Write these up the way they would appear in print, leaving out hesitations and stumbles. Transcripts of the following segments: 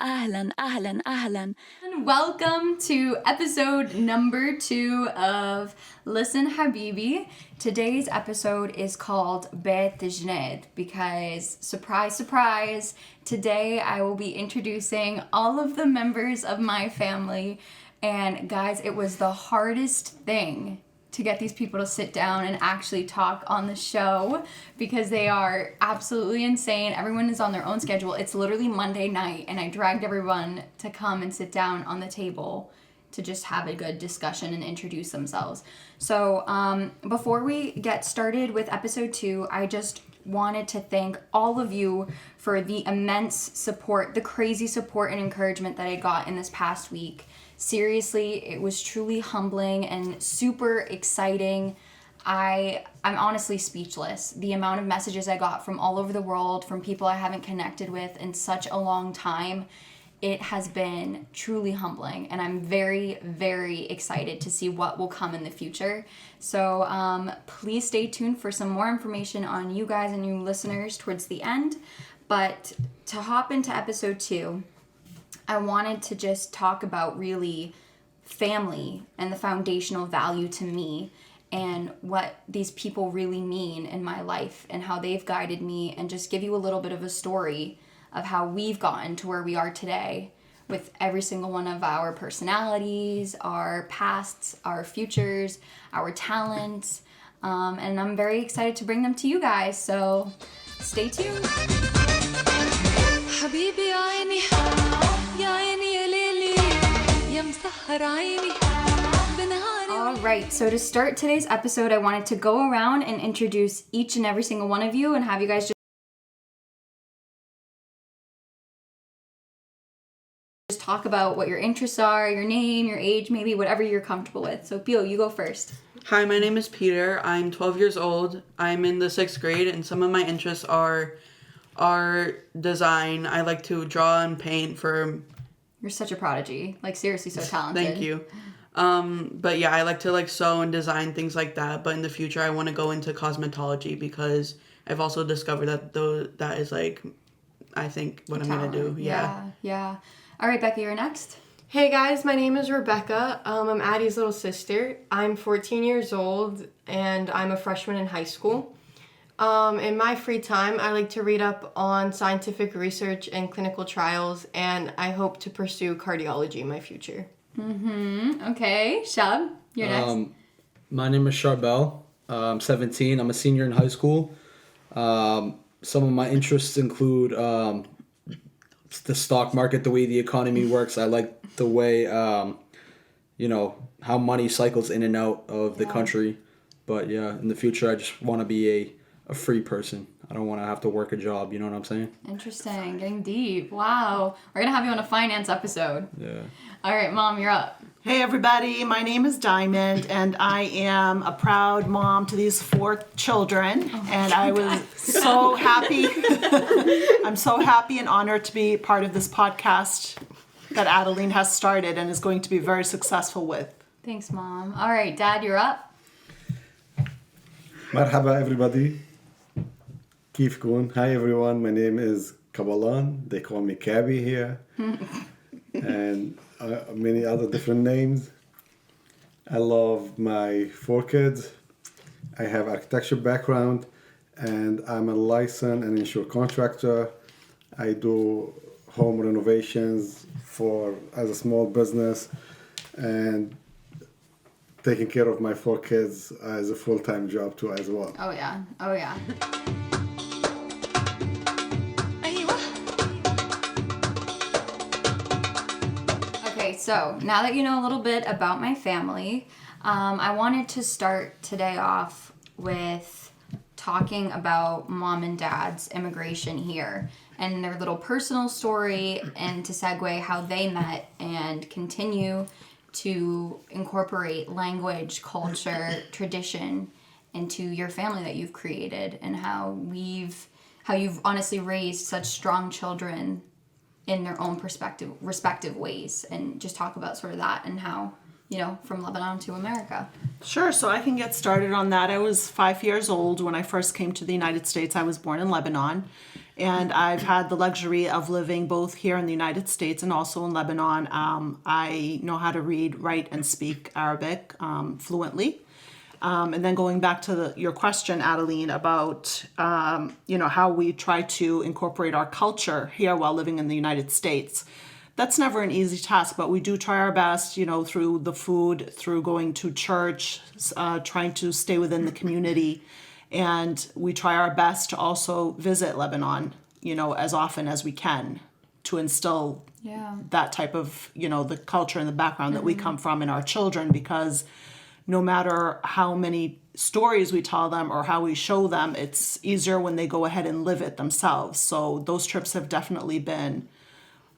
أهلا. And welcome to episode number 2 of Listen Habibi. Today's episode is called Beit Jeneid because, surprise, surprise, today I will be introducing all of the members of my family. And guys, it was the hardest thing to get these people to sit down and actually talk on the show because they are absolutely insane. Everyone is on their own schedule. It's literally Monday night and I dragged everyone to come and sit down on the table to just have a good discussion and introduce themselves. So before we get started with episode 2, I just wanted to thank all of you for the immense support, the crazy support and encouragement that I got in this past week. Seriously, it was truly humbling and super exciting. I'm honestly speechless. The amount of messages I got from all over the world, from people I haven't connected with in such a long time, it has been truly humbling. And I'm very, very excited to see what will come in the future. So please stay tuned for some more information on you guys and you listeners towards the end. But to hop into episode 2, I wanted to just talk about really family and the foundational value to me and what these people really mean in my life and how they've guided me, and just give you a little bit of a story of how we've gotten to where we are today with every single one of our personalities, our pasts, our futures, our talents, and I'm very excited to bring them to you guys, so stay tuned. habibi Alright, so to start today's episode, I wanted to go around and introduce each and every single one of you and have you guys just talk about what your interests are, your name, your age, maybe whatever you're comfortable with. So Pio, you go first. Hi, my name is Peter. I'm 12 years old. I'm in the 6th grade, and some of my interests are art, design. I like to draw and paint for... You're such a prodigy. Like, seriously, so talented. Thank you. But yeah, I like to sew and design, things like that. But in the future, I want to go into cosmetology because I've also discovered that is I think what I'm going to do. Yeah. All right, Becca, you're next. Hey guys, my name is Rebecca. I'm Addie's little sister. I'm 14 years old and I'm a freshman in high school. In my free time, I like to read up on scientific research and clinical trials, and I hope to pursue cardiology in my future. Okay, Shab, you're next. My name is Charbel. I'm 17. I'm a senior in high school. Some of my interests include the stock market, the way the economy works. I like the way, how money cycles in and out of the country. But yeah, in the future, I just want to be a free person. I don't want to have to work a job, you know what I'm saying? Interesting, getting deep. Wow. We're going to have you on a finance episode. Yeah. All right, Mom, you're up. Hey everybody, my name is Diamond and I am a proud mom to these 4 children, and I was so happy. I'm so happy and honored to be part of this podcast that Adeline has started and is going to be very successful with. Thanks, Mom. All right, Dad, you're up. Marhaba everybody. Kifkun. Hi everyone, my name is Kabalan. They call me Kabi here. And many other different names. I love my 4 kids. I have architecture background and I'm a licensed and insured contractor. I do home renovations as a small business, and taking care of my 4 kids as a full-time job too as well. Oh yeah. Okay, so now that you know a little bit about my family, I wanted to start today off with talking about Mom and Dad's immigration here and their little personal story, and to segue how they met and continue to incorporate language, culture, tradition into your family that you've created, and how you've honestly raised such strong children in their own respective ways, and just talk about sort of that and how from Lebanon to America? Sure, so I can get started on that. I was 5 years old when I first came to the United States. I was born in Lebanon, and I've had the luxury of living both here in the United States and also in Lebanon. I know how to read, write, and speak Arabic fluently. And then going back to your question, Adeline, about how we try to incorporate our culture here while living in the United States. That's never an easy task, but we do try our best, through the food, through going to church, trying to stay within the community. And we try our best to also visit Lebanon, as often as we can to instill that type of, the culture and the background that we come from in our children, because no matter how many stories we tell them or how we show them, it's easier when they go ahead and live it themselves. So those trips have definitely been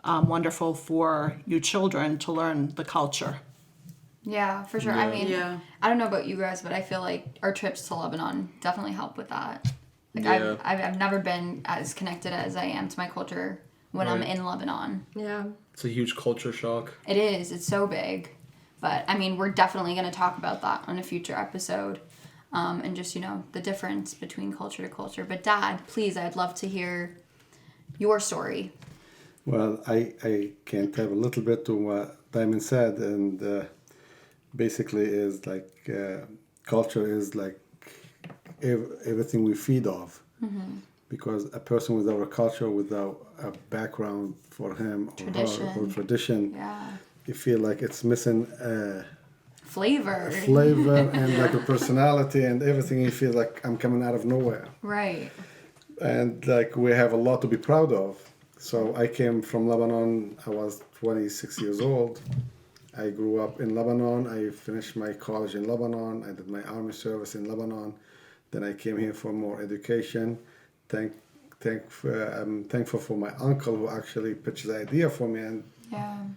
wonderful for you children to learn the culture. Yeah, for sure. I mean, I don't know about you guys, but I feel like our trips to Lebanon definitely help with that. Like I've never been as connected as I am to my culture when I'm in Lebanon. Yeah. It's a huge culture shock. It is. It's so big. But I mean, we're definitely going to talk about that on a future episode. And just, the difference between culture to culture. But Dad, please, I'd love to hear your story. Well, I can tell a little bit to what Diamond said, and basically is like culture is like everything we feed off. Mm-hmm. Because a person without a culture, without a background for him or her or tradition, you feel like it's missing flavor and like a personality and everything. You feel like I'm coming out of nowhere. Right. And like we have a lot to be proud of. So I came from Lebanon. I was 26 years old. I grew up in Lebanon. I finished my college in Lebanon. I did my army service in Lebanon. Then I came here for more education. I'm thankful for my uncle who actually pitched the idea for me, and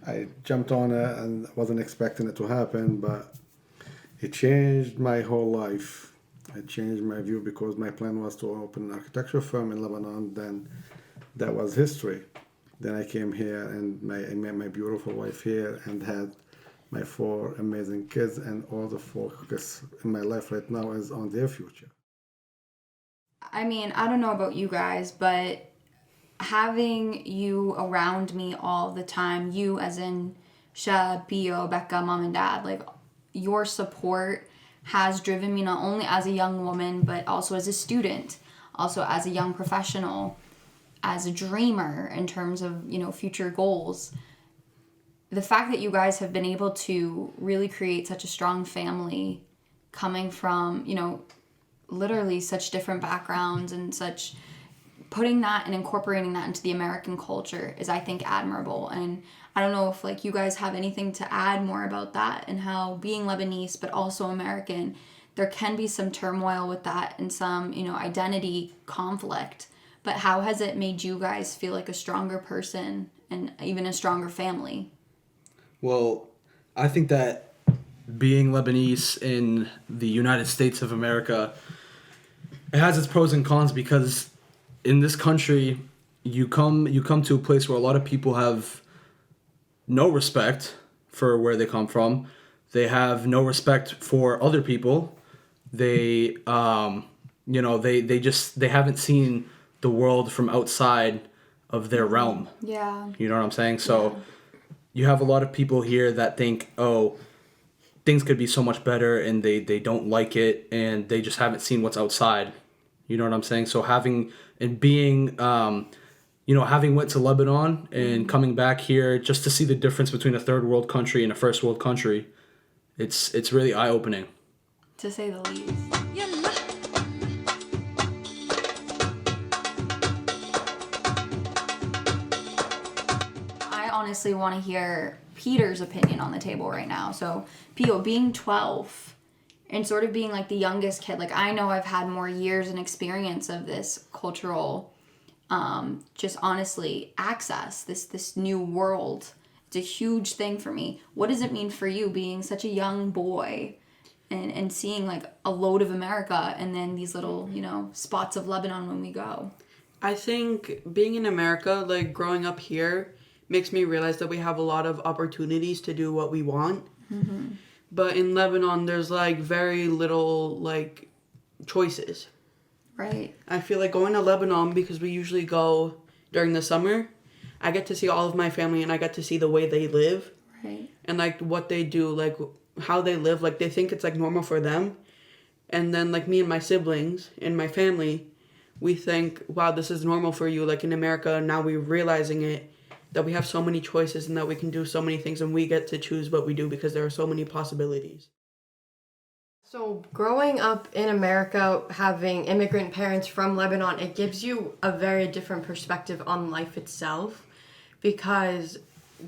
I jumped on it and wasn't expecting it to happen, but it changed my whole life. It changed my view because my plan was to open an architecture firm in Lebanon. Then that was history. Then I came here and I met my beautiful wife here and had my 4 amazing kids, and all the focus in my life right now is on their future. I mean, I don't know about you guys, but having you around me all the time, you as in Sha, Pio, Becca, Mom and Dad, like your support has driven me not only as a young woman, but also as a student, also as a young professional, as a dreamer in terms of, future goals. The fact that you guys have been able to really create such a strong family coming from, literally such different backgrounds and such putting that and incorporating that into the American culture is, I think, admirable. And I don't know if you guys have anything to add more about that and how being Lebanese but also American, there can be some turmoil with that and some, identity conflict. But how has it made you guys feel like a stronger person and even a stronger family? Well, I think that being Lebanese in the United States of America, it has its pros and cons, because in this country, you come to a place where a lot of people have no respect for where they come from. They have no respect for other people. They they haven't seen the world from outside of their realm. Yeah. You know what I'm saying? So you have a lot of people here that think, oh, things could be so much better, and they don't like it, and they just haven't seen what's outside. You know what I'm saying? So having went to Lebanon and coming back here just to see the difference between a third world country and a first world country, it's really eye-opening. To say the least. I honestly want to hear Peter's opinion on the table right now. So, Pio, being 12 and sort of being like the youngest kid, like I know I've had more years and experience of this cultural, just honestly access, this new world. It's a huge thing for me. What does it mean for you being such a young boy and seeing like a load of America and then these little, spots of Lebanon when we go? I think being in America, like growing up here, makes me realize that we have a lot of opportunities to do what we want. Mm-hmm. But in Lebanon, there's like very little like choices. Right. I feel like going to Lebanon, because we usually go during the summer, I get to see all of my family and I get to see the way they live. Right. And like what they do, like how they live, like they think it's like normal for them. And then like me and my siblings and my family, we think, wow, this is normal for you. Like in America, now we're realizing it, that we have so many choices and that we can do so many things and we get to choose what we do because there are so many possibilities. So growing up in America, having immigrant parents from Lebanon, it gives you a very different perspective on life itself, because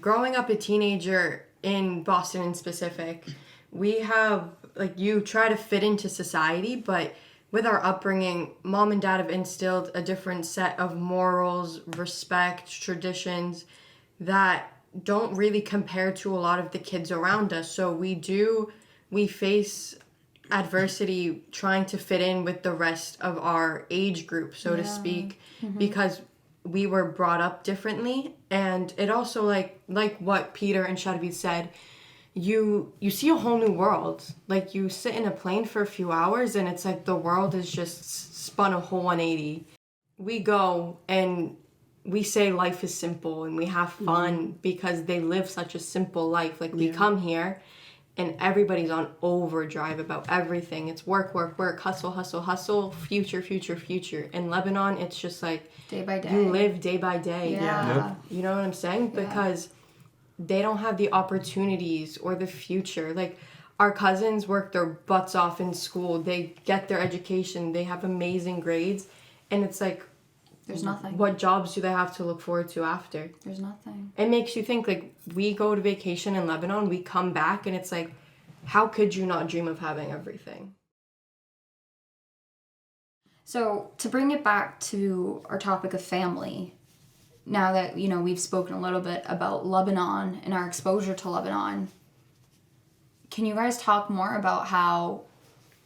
growing up a teenager in Boston in specific, we have, like, you try to fit into society, but with our upbringing, mom and dad have instilled a different set of morals, respect, traditions that don't really compare to a lot of the kids around us. So we face adversity trying to fit in with the rest of our age group, so to speak, because we were brought up differently. And it also, like what Peter and Shadvi said, you see a whole new world. Like, you sit in a plane for a few hours and it's like the world is just spun a whole 180. We go and we say life is simple and we have fun because they live such a simple life. Like, we come here and everybody's on overdrive about everything. It's work, work, work, hustle, hustle, hustle, future, future, future. In Lebanon, it's just like Day by day. you live day by day. Yeah. You know what I'm saying? Yeah. Because they don't have the opportunities or the future. Like, our cousins work their butts off in school. They get their education. They have amazing grades. And it's like, There's nothing. what jobs do they have to look forward to after? There's nothing. It makes you think, like, we go to vacation in Lebanon, we come back, and it's like, how could you not dream of having everything? So to bring it back to our topic of family, now that, you know, we've spoken a little bit about Lebanon and our exposure to Lebanon, can you guys talk more about how,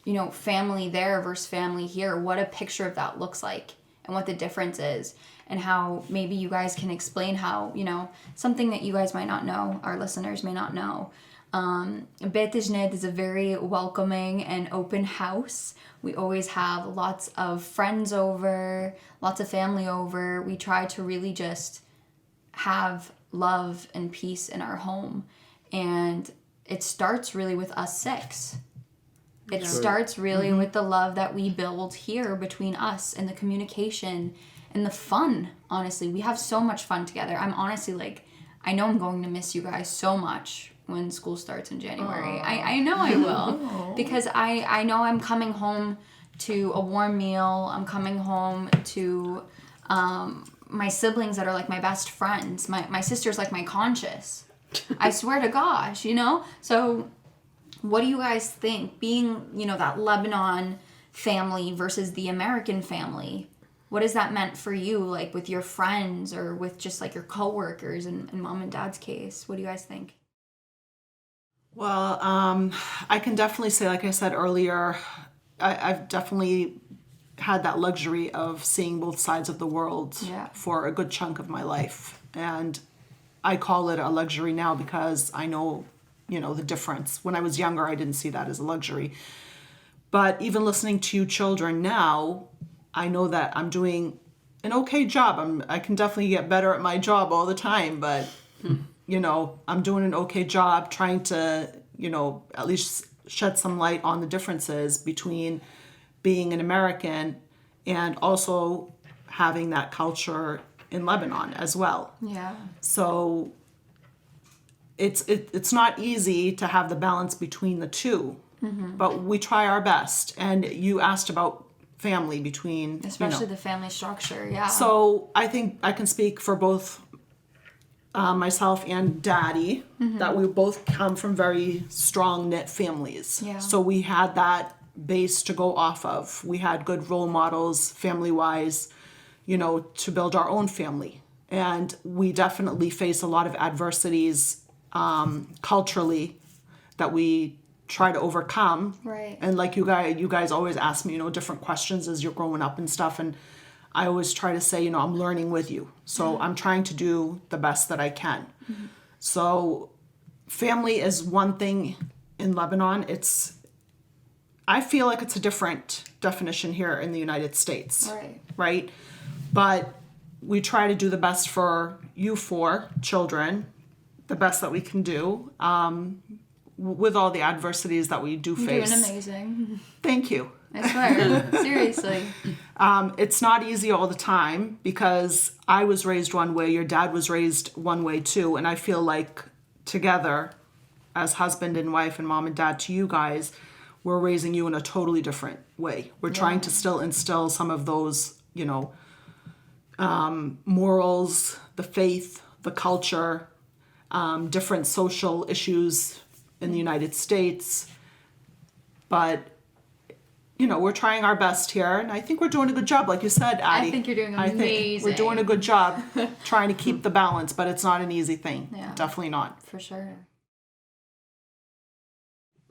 you know, family there versus family here, what a picture of that looks like and what the difference is, and how maybe you guys can explain how, you know, something that you guys might not know, our listeners may not know. Beit Jeneid is a very welcoming and open house. We always have lots of friends over, lots of family over. We try to really just have love and peace in our home. And it starts really with us six. It starts really with the love that we build here between us and the communication and the fun, honestly. We have so much fun together. I'm honestly like, I know I'm going to miss you guys so much when school starts in January. I know I will. Because I know I'm coming home to a warm meal. I'm coming home to my siblings that are like my best friends. My sister's like my conscience. I swear to gosh, you know? So what do you guys think? Being, you know, that Lebanon family versus the American family, what has that meant for you, like with your friends or with just like your coworkers in mom and dad's case? What do you guys think? Well, I can definitely say, like I said earlier, I've definitely had that luxury of seeing both sides of the world for a good chunk of my life. And I call it a luxury now because I know, you know, the difference. When I was younger, I didn't see that as a luxury. But even listening to you children now, I know that I'm doing an okay job. I can definitely get better at my job all the time, but you know, I'm doing an okay job trying to, you know, at least shed some light on the differences between being an American and also having that culture in Lebanon as well. Yeah. So it's not easy to have the balance between the two, but we try our best. And you asked about family between, Especially you know. the family structure, yeah. So I think I can speak for both myself and Daddy, that we both come from very strong knit families. Yeah. So we had that base to go off of. We had good role models family-wise, you know, to build our own family. And we definitely face a lot of adversities culturally that we try to overcome. Right. And like you guys always ask me, you know, different questions as you're growing up and stuff. And I always try to say, you know, I'm learning with you. So I'm trying to do the best that I can. So family is one thing in Lebanon, I feel like it's a different definition here in the United States. Right? But we try to do the best for you 4 children, the best that we can do, with all the adversities that we do face. You're doing amazing. Thank you. I swear. Seriously. It's not easy all the time because I was raised one way, your dad was raised one way too, and I feel like together, as husband and wife and mom and dad to you guys, we're raising you in a totally different way. We're trying to still instill some of those, morals, the faith, the culture, different social issues in the United States. But, we're trying our best here. And I think we're doing a good job. Like you said, Addie. I think you're doing amazing. I think we're doing a good job trying to keep the balance, but it's not an easy thing. Yeah. Definitely not. For sure.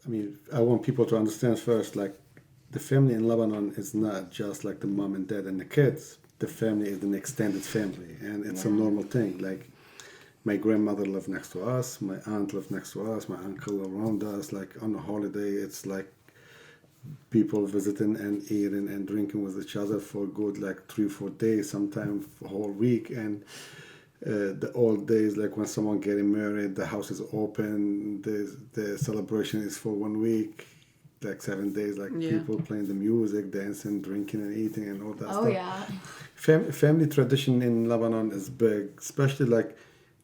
I mean, I want people to understand first, like, the family in Lebanon is not just like the mom and dad and the kids. The family is an extended family, and it's a normal thing. Like, my grandmother lived next to us, my aunt lived next to us, my uncle around us. Like, on a holiday, it's like people visiting and eating and drinking with each other for a good, like, 3 or 4 days, sometimes a whole week. And the old days, like when someone getting married, the house is open, the celebration is for 1 week, like 7 days, like people playing the music, dancing, drinking and eating and all that stuff. Oh, yeah. Family tradition in Lebanon is big, especially like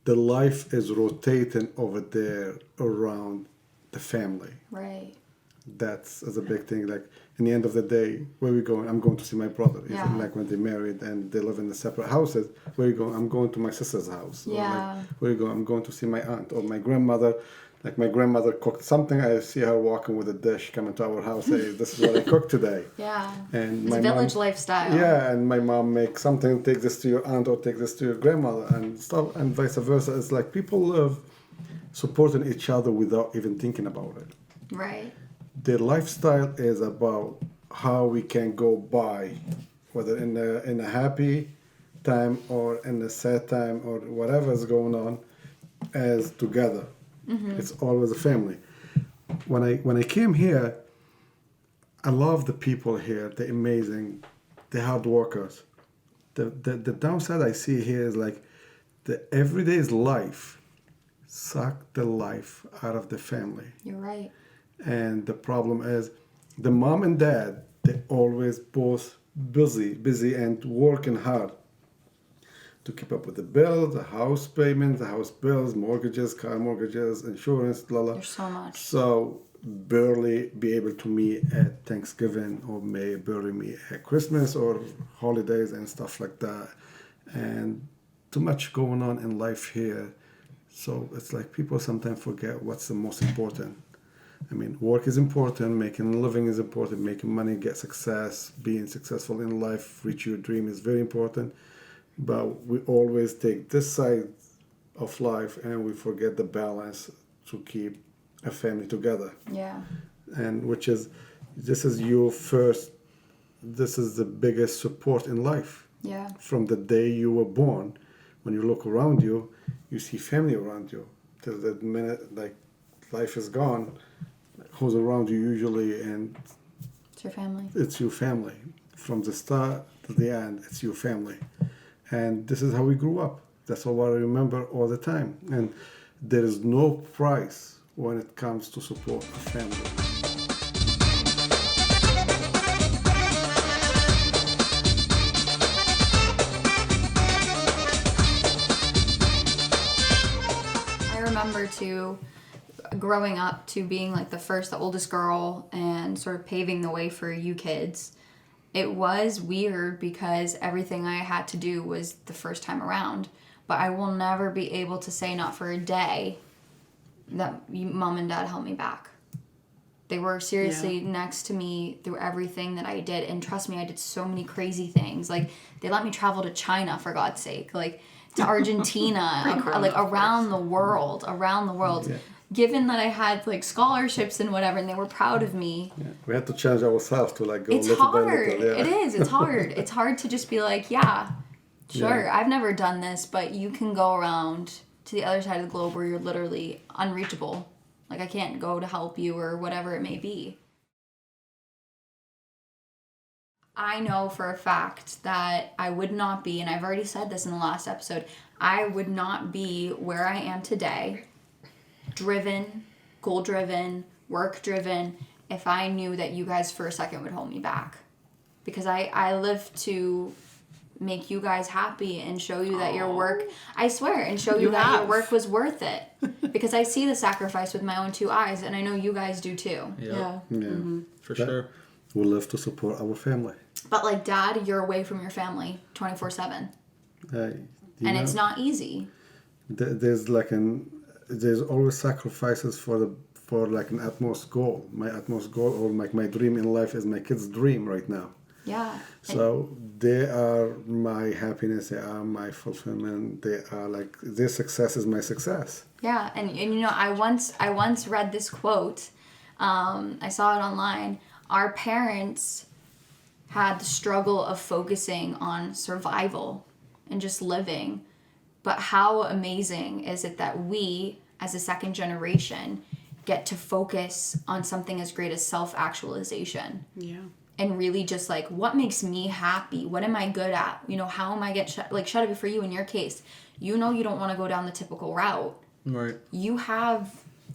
the life is rotating over there around the family. Right. That's a big thing. Like, in the end of the day, where we going? I'm going to see my brother. Yeah. Like when they married and they live in the separate houses. Where you going? I'm going to my sister's house. Yeah. Or like, where you going? I'm going to see my aunt or my grandmother. Like, my grandmother cooked something. I see her walking with a dish coming to our house. Hey, this is what I cooked today. Yeah. And It's my a village mom, lifestyle. yeah, and my mom makes something. Take this to your aunt or take this to your grandmother and stuff, and vice versa. It's like people live supporting each other without even thinking about it. Right. Their lifestyle is about how we can go by, whether in a happy time or in a sad time or whatever is going on, as together. It's always a family. When I came here, I love the people here. They're amazing. They're hard workers. The downside I see here is like the everyday's life suck the life out of the family. You're right. And the problem is the mom and dad, they always both busy and working hard to keep up with the bills, the house payments, the house bills, mortgages, car mortgages, insurance, blah, blah. There's so much. So barely be able to meet at Thanksgiving or may barely meet at Christmas or holidays and stuff like that. And too much going on in life here. So it's like people sometimes forget what's the most important. I mean, work is important, making a living is important, making money, get success, being successful in life, reach your dream is very important. But we always take this side of life and we forget the balance to keep a family together. Yeah. And this is the biggest support in life. Yeah. From the day you were born, when you look around you, you see family around you. Till the minute, like, life is gone, who's around you usually, and It's your family. it's your family. From the start to the end, it's your family. And this is how we grew up. That's all I remember all the time. And there is no price when it comes to support a family. I remember growing up to being like the oldest girl and sort of paving the way for you kids. It was weird because everything I had to do was the first time around. But I will never be able to say, not for a day, that mom and dad held me back. They were seriously next to me through everything that I did. And trust me, I did so many crazy things. Like, they let me travel to China, for God's sake. Like, to Argentina, like around the world. Yeah. Given that I had like scholarships and whatever, and they were proud of me. Yeah. We had to change ourselves to like go it's little hard. by little. Yeah. It is. It's hard. It's hard to just be like, yeah, sure, I've never done this, but you can go around to the other side of the globe where you're literally unreachable. Like, I can't go to help you or whatever it may be. I know for a fact that I would not be, and I've already said this in the last episode, I would not be where I am today, driven, goal-driven, work-driven, if I knew that you guys for a second would hold me back. Because I live to make you guys happy and show you that your work, I swear, and show you that your work was worth it. Because I see the sacrifice with my own two eyes, and I know you guys do too. Yeah. For That- sure. We live to support our family. But like, Dad, you're away from your family 24/7. And it's not easy. There's there's always sacrifices for like an utmost goal. My utmost goal, or like my dream in life, is my kids' dream right now. Yeah. So they are my happiness. They are my fulfillment. They are like, their success is my success. Yeah, and you know, I once read this quote. I saw it online. Our parents had the struggle of focusing on survival and just living. But how amazing is it that we, as a second generation, get to focus on something as great as self-actualization. Yeah. And really just like, what makes me happy? What am I good at? You know, how am I shut up for you in your case? You know, you don't want to go down the typical route. Right. You have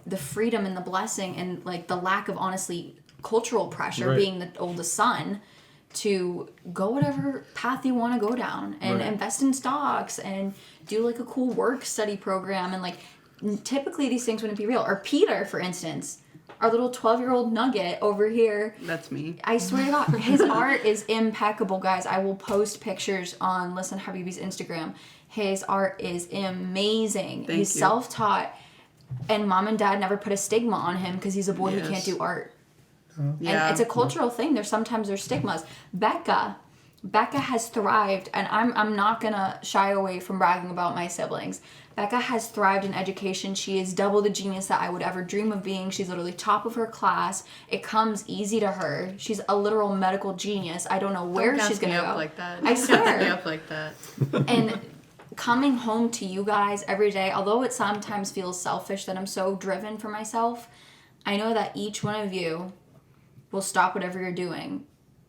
the freedom and the blessing and like the lack of, honestly, cultural pressure, Right. being the oldest son, to go whatever path you want to go down and Right. invest in stocks and do like a cool work study program. And like, typically these things wouldn't be real. Or Peter, for instance, our little 12-year-old nugget over here, That's me. I swear to God, his art is impeccable, guys. I will post pictures on Listen Habibi's Instagram. His art is amazing. Thank He's you. self-taught, and mom and dad never put a stigma on him because he's a boy who Yes. can't do art. Yeah. And it's a cultural thing. There's stigmas. Becca has thrived, and I'm not gonna shy away from bragging about my siblings. Becca has thrived in education. She is double the genius that I would ever dream of being. She's literally top of her class. It comes easy to her. She's a literal medical genius. I don't know where she's gonna go. like that. I swear. Me up like that. And coming home to you guys every day, although it sometimes feels selfish that I'm so driven for myself, I know that each one of you will stop whatever you're doing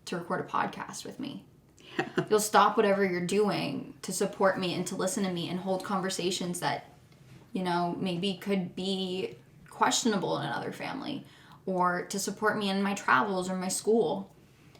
to record a podcast with me. You'll stop whatever you're doing to support me and to listen to me and hold conversations that, you know, maybe could be questionable in another family, or to support me in my travels or my school.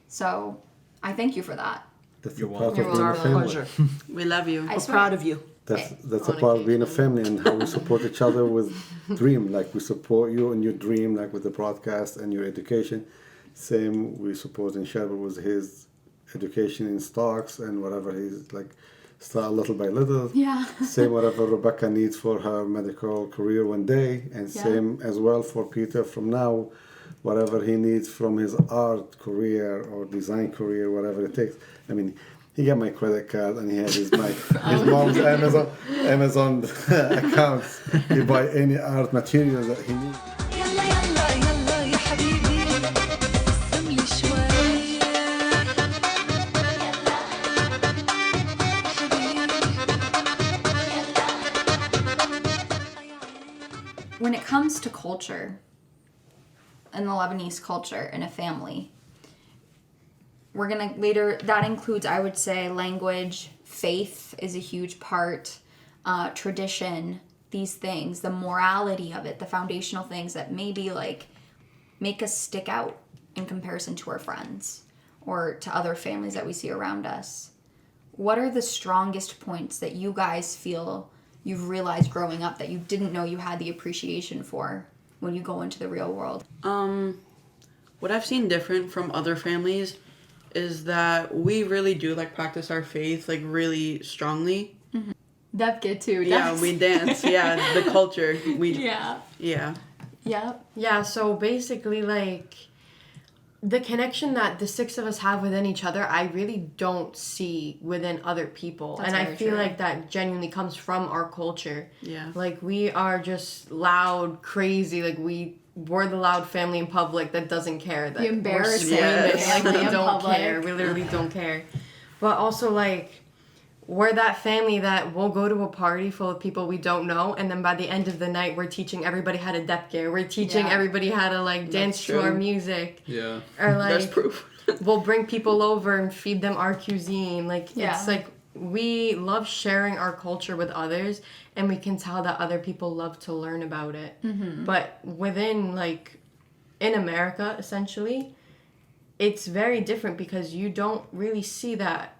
So I thank you for that. That's You're a part welcome. of being a family. Pleasure. We love you. I We're swear. proud of you. That's a part of being a family, and how we support each other with dream. Like, we support you in your dream, like with the broadcast and your education. Same, we support Inshallah with his education in stocks and whatever he's like, start little by little. Yeah. Same, whatever Rebecca needs for her medical career one day, and Yeah. same as well for Peter from now, whatever he needs from his art career or design career, whatever it takes. I mean, he got my credit card and he has his mom's Amazon accounts. He buy any art materials that he needs. يلا يلا يلا يا حبيبي قسم لي شوي When it comes to culture, in the Lebanese culture, in a family, we're gonna later, that includes, I would say, language, faith is a huge part, tradition, these things, the morality of it, the foundational things that maybe like make us stick out in comparison to our friends or to other families that we see around us. What are the strongest points that you guys feel you've realized growing up that you didn't know you had the appreciation for when you go into the real world? What I've seen different from other families is that we really do like practice our faith like really strongly. That kid too. Yeah, we dance. Yeah, the culture. Yeah. Yeah. Yep. Yeah, so basically, like, the connection that the six of us have within each other, I really don't see within other people. That's and I very feel true. like that genuinely comes from our culture. Yeah. Like, we are just loud, crazy. Like, we're the loud family in public that doesn't care. That The embarrassing we're screaming, Yes. like, we family in don't public. care. We literally don't care. But also, like, we're that family that will go to a party full of people we don't know, and then by the end of the night, we're teaching everybody how to depke. We're teaching everybody how to like dance to our music. Yeah. Or like That's proof. we'll bring people over and feed them our cuisine. Like Yeah. it's like we love sharing our culture with others, and we can tell that other people love to learn about it. But within like in America, essentially, it's very different because you don't really see that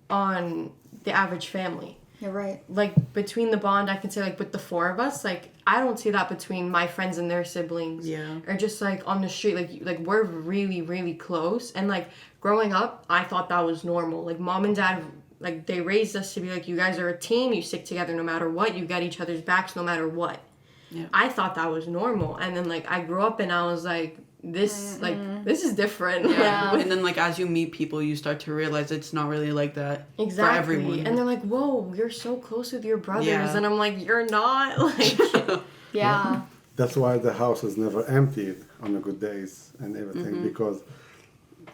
on the average family. You're right. Like between the bond, I can say like with the four of us, like I don't see that between my friends and their siblings. Yeah. Or just like on the street, like we're really really close. And like growing up, I thought that was normal. Like mom and dad, like they raised us to be like, you guys are a team. You stick together no matter what. You got each other's backs no matter what. Yeah. I thought that was normal. And then like I grew up and I was like, this is different. Yeah. And then like as you meet people, you start to realize it's not really like that Exactly. for everyone. And they're like, whoa, you're so close with your brothers. Yeah. And I'm like, you're not. Like, Yeah. That's why the house is never empty on the good days and everything, because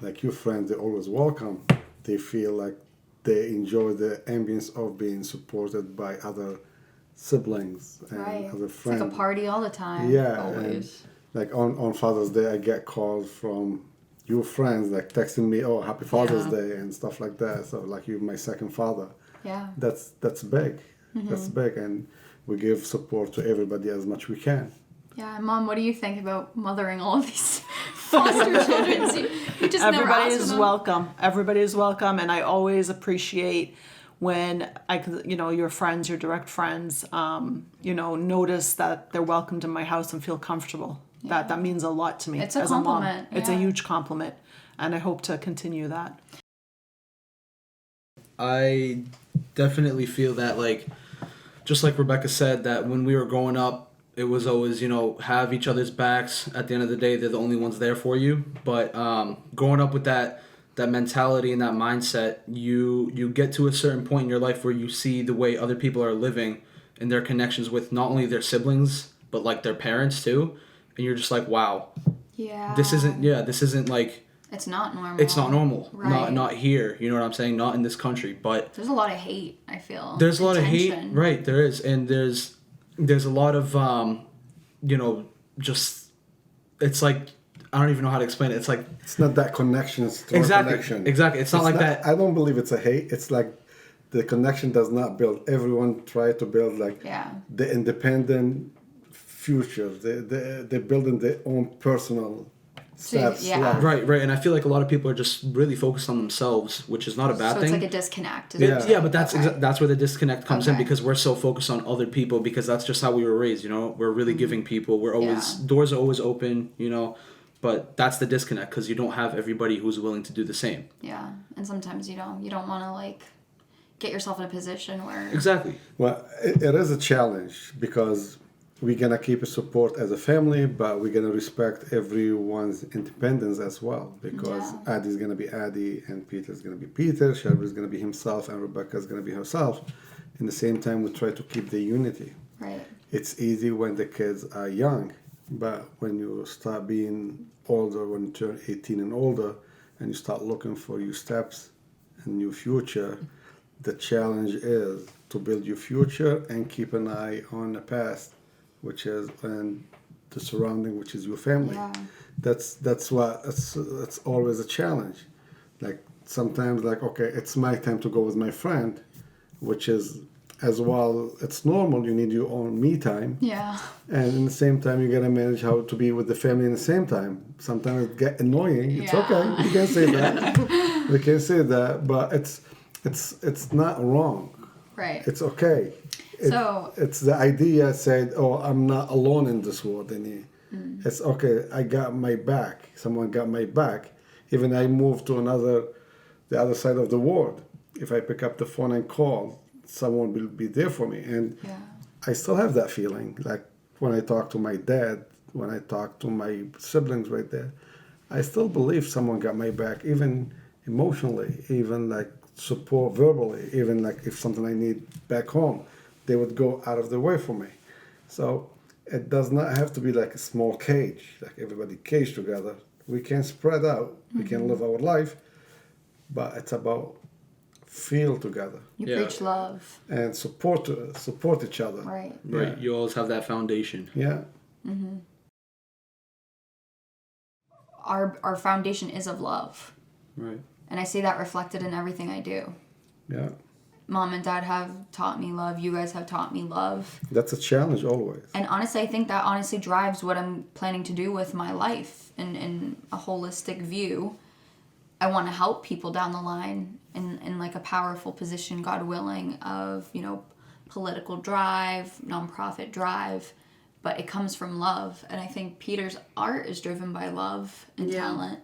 like your friends, they're always welcome. They feel like they enjoy the ambience of being supported by other siblings and Right. other It's friends. like a party all the time. Yeah, Always. and like on Father's Day, I get calls from your friends like texting me, "Oh, Happy Father's Yeah. Day" and stuff like that. So like you're my second father. Yeah. That's big. That's big, and we give support to everybody as much we can. Yeah, Mom, what do you think about mothering all of these foster children? So you just never Everybody ask for is them? welcome. Everybody is welcome, and I always appreciate when your friends, your direct friends, notice that they're welcomed in my house and feel comfortable. That means a lot to me. It's a as a mom. compliment, It's a yeah. huge compliment, and I hope to continue that. I definitely feel that, like, just like Rebecca said, that when we were growing up, it was always, have each other's backs. At the end of the day, they're the only ones there for you. But growing up with that mentality and that mindset, you get to a certain point in your life where you see the way other people are living and their connections with not only their siblings, but, like, their parents, too. And you're just like, wow, Yeah. this isn't like, It's not normal. it's not normal. Right. Not here. You know what I'm saying? Not in this country. But There's a lot of hate, I feel. there's a lot of hate, Tension. right? There is, and there's a lot of just it's like I don't even know how to explain it. It's like It's not that connection. It's strong connection. exactly. It's not like that. I don't believe it's a hate. It's like the connection does not build. Everyone try to build like Yeah. the independent future. They're building their own personal steps. yeah. life. Right, and I feel like a lot of people are just really focused on themselves, which is not a bad So thing. it's like a disconnect. Yeah, but that's that's where the disconnect comes in, Okay. because we're so focused on other people, because that's just how we were raised. We're really giving people. We're always Yeah. doors are always open. But that's the disconnect, because you don't have everybody who's willing to do the same. Yeah, and sometimes you don't want to like get yourself in a position where Exactly. Well, it is a challenge because we're gonna keep a support as a family, but we're gonna respect everyone's independence as well. Because Yeah. Addie's gonna be Addie, and Peter's gonna be Peter. Shelby's gonna be himself, and Rebecca's gonna be herself. In the same time, we try to keep the unity. right. It's easy when the kids are young, but when you start being older, when you turn 18 and older, and you start looking for your steps and your future, the challenge is to build your future and keep an eye on the past, which is and the surrounding, which is your family. Yeah. That's always a challenge. Like sometimes, like okay, it's my time to go with my friend, which is as well. It's normal. You need your own me time. Yeah. And in the same time, you gotta manage how to be with the family in the same time. Sometimes it get annoying. It's Yeah. okay. You can say that. We can say that, but it's not wrong. Right. It's okay. It's the idea said, oh, I'm not alone in this world. And it's okay. I got my back. Someone got my back. Even I move to the other side of the world. If I pick up the phone and call, someone will be there for me. And Yeah. I still have that feeling. Like when I talk to my dad, when I talk to my siblings right there, I still believe someone got my back, even emotionally, even like support verbally, even like if something I need back home, they would go out of their way for me. So it does not have to be like a small cage, like everybody caged together. We can spread out, we can live our life, but it's about feel together You Yeah. preach love. and support each other. Right. Right. Yeah. You always have that foundation. Yeah. Our foundation is of love. Right. And I see that reflected in everything I do. Yeah. Mom and dad have taught me love. You guys have taught me love. That's a challenge always. And honestly, I think that honestly drives what I'm planning to do with my life in a holistic view. I want to help people down the line in like a powerful position, God willing, of, you know, political drive, nonprofit drive. But it comes from love. And I think Peter's art is driven by love and Yeah. talent.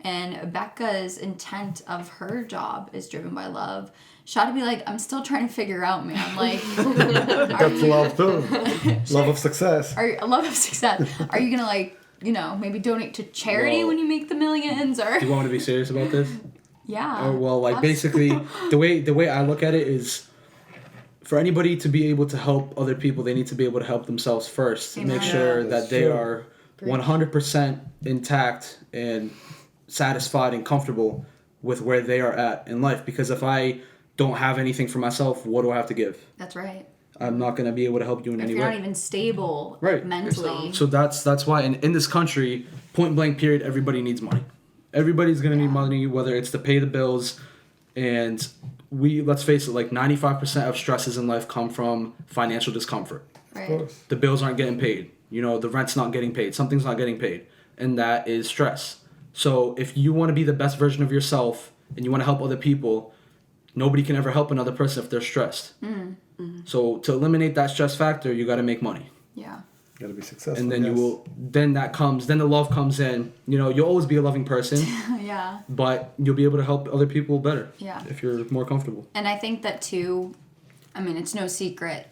And Becca's intent of her job is driven by love. Shot to be like, I'm still trying to figure out, man. Like, That's love too. Love of success. a love of success. Are you gonna like, you know, maybe donate to charity Well- when you make the millions, or Do you want me to be serious about this? yeah? Well, like basically, the way I look at it is, for anybody to be able to help other people, they need to be able to help themselves first. Amen. Make sure Yeah, that that's they true. are 100% intact and satisfied and comfortable with where they are at in life. Because if I don't have anything for myself, what do I have to give? That's right. I'm not going to be able to help you in If any you're way. not even stable, Right. mentally, So that's why in this country, point blank period, everybody needs money. Everybody's gonna need money, whether it's to pay the bills, and let's face it, like 95% of stresses in life come from financial discomfort. right? Of course. The bills aren't getting paid. You know, the rent's not getting paid. Something's not getting paid, and that is stress. So if you want to be the best version of yourself and you want to help other people, nobody can ever help another person if they're stressed. So to eliminate that stress factor, you got to make money. Yeah. Gotta be successful. And then yes. then the love comes in. You know, you'll always be a loving person, Yeah. but you'll be able to help other people better. Yeah. If you're more comfortable. And I think that too, I mean, it's no secret,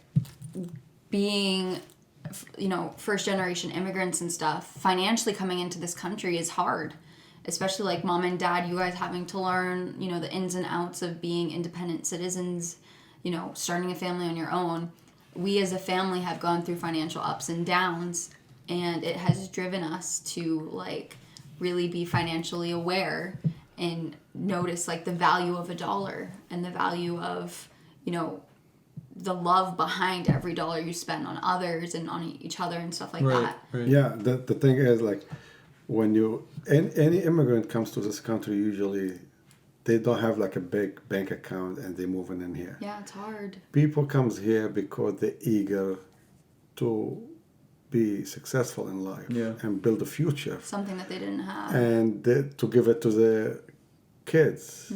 being, you know, first generation immigrants and stuff, financially coming into this country is hard. Especially like mom and dad, you guys having to learn, you know, the ins and outs of being independent citizens, you know, starting a family on your own. We as a family have gone through financial ups and downs, and it has driven us to like really be financially aware and notice like the value of a dollar and the value of, you know, the love behind every dollar you spend on others and on each other and stuff like that. Right. Yeah, the thing is, like, when any immigrant comes to this country, usually they don't have like a big bank account and they're moving in here. Yeah, it's hard. People comes here because they're eager to be successful in life and build a future, Something that they didn't have. and to give it to the kids.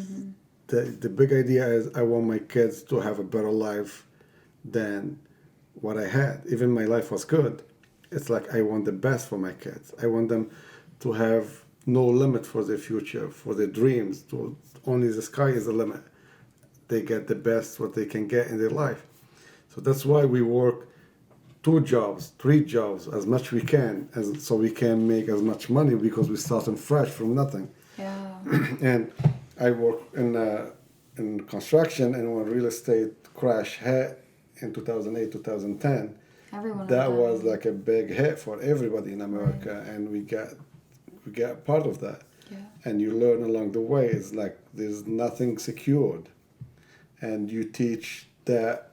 The big idea is I want my kids to have a better life than what I had. Even my life was good. It's like I want the best for my kids. I want them to have no limit for their future, for their dreams. Only the sky is the limit. They get the best what they can get in their life. So that's why we work 2 jobs, 3 jobs, as much we can, so we can make as much money, because we're starting fresh from nothing. Yeah. And I work in construction, and when real estate crash hit in 2008, 2010, Everyone that died. was like a big hit for everybody in America, and we got part of that. Yeah. And you learn along the way. It's like there's nothing secured, and you teach that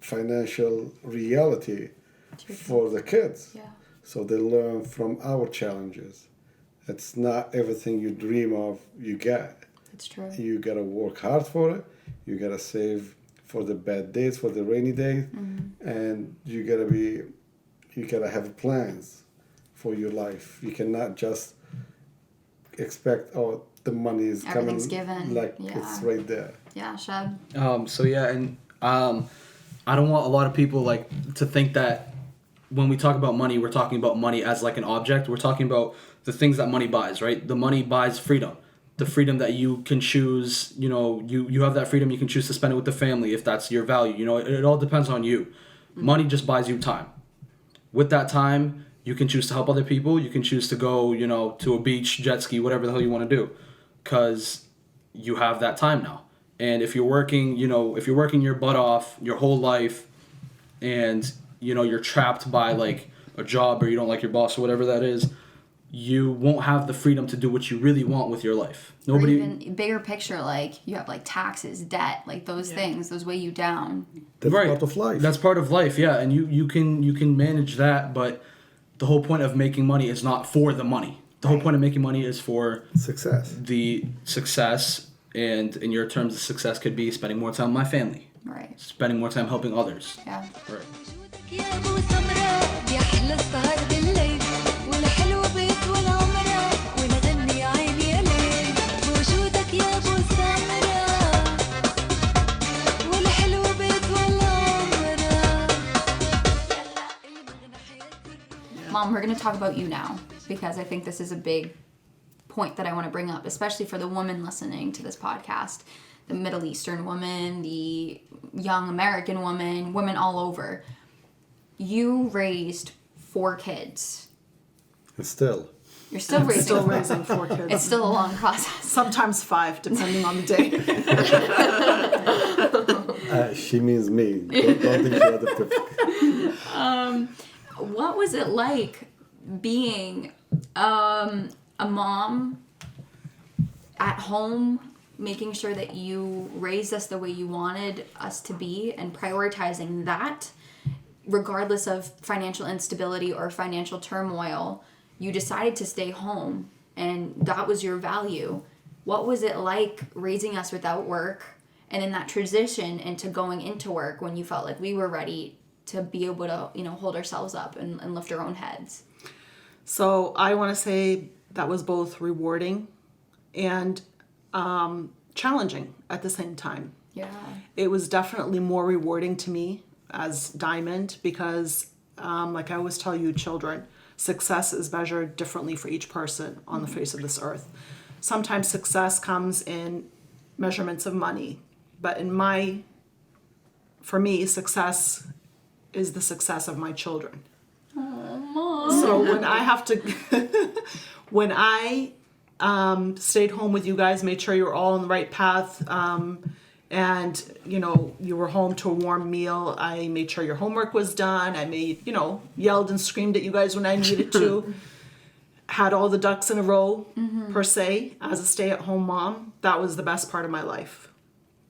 financial reality for the kids. Yeah. So they learn from our challenges. It's not everything you dream of you get. It's true. You gotta work hard for it. You gotta save for the bad days, for the rainy days, and you gotta have plans for your life. You cannot just expect, oh, the money is Everything's coming given. like Yeah. it's right there. Yeah, Shab. So yeah, and I don't want a lot of people like to think that when we talk about money, we're talking about money as like an object. We're talking about the things that money buys, right? The money buys freedom. The freedom that you can choose, you know, you have that freedom, you can choose to spend it with the family if that's your value. You know, it all depends on you. Money just buys you time. With that time, you can choose to help other people. You can choose to go, you know, to a beach, jet ski, whatever the hell you want to do, because you have that time now. And if you're working, you know, if you're working your butt off your whole life, and you know you're trapped by like a job, or you don't like your boss or whatever that is, you won't have the freedom to do what you really want with your life. Or Nobody. even bigger picture, like you have like taxes, debt, like those things, those weigh you down. That's Right. part of life. That's part of life, yeah, and you can manage that, but the whole point of making money is not for the money. The whole point of making money is for success. the success, and in your terms, the success could be spending more time with my family, Right. spending more time helping others. Yeah. Right. وجودك يا ابو سمرة يا احلى السهر بالليل والحلو بيت والعمرة ونغني يا عيني يا ليل بوجودك يا ابو سمرة والحلو بيت والعمرة يلا المغنى حياة Mom, we're going to talk about you now because I think this is a big point that I want to bring up, especially for the woman listening to this podcast. The Middle Eastern woman, the young American woman, women all over. You raised 4 kids. Still. You're still raising Still raising 4 kids. It's still a long process. Sometimes 5, depending on the day. She means me. Don't think the other people. What was it like being a mom at home, making sure that you raised us the way you wanted us to be and prioritizing that, regardless of financial instability or financial turmoil? You decided to stay home and that was your value. What was it like raising us without work and in that transition into going into work when you felt like we were ready to be able to, hold ourselves up and lift our own heads? So I want to say that was both rewarding and challenging at the same time. Yeah. It was definitely more rewarding to me as Diamond because, like I always tell you children, success is measured differently for each person on the face of this earth. Sometimes success comes in measurements of money, but for me, success is the success of my children. So when I have to, when I stayed home with you guys, made sure you were all on the right path, and you were home to a warm meal. I made sure your homework was done. I yelled and screamed at you guys when I needed to. Had all the ducks in a row, per se, as a stay-at-home mom. That was the best part of my life.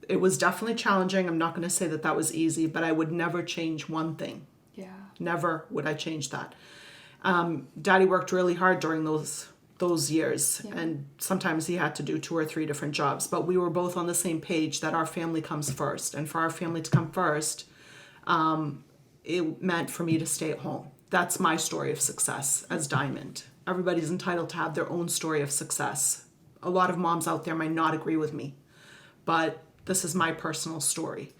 It was definitely challenging. I'm not going to say that that was easy, but I would never change one thing. Yeah. Never would I change that. Daddy worked really hard during those years, and sometimes he had to do 2 or 3 different jobs, but we were both on the same page that our family comes first, and for our family to come first, it meant for me to stay at home. That's my story of success as Diamond. Everybody's entitled to have their own story of success. A lot of moms out there might not agree with me, but this is my personal story.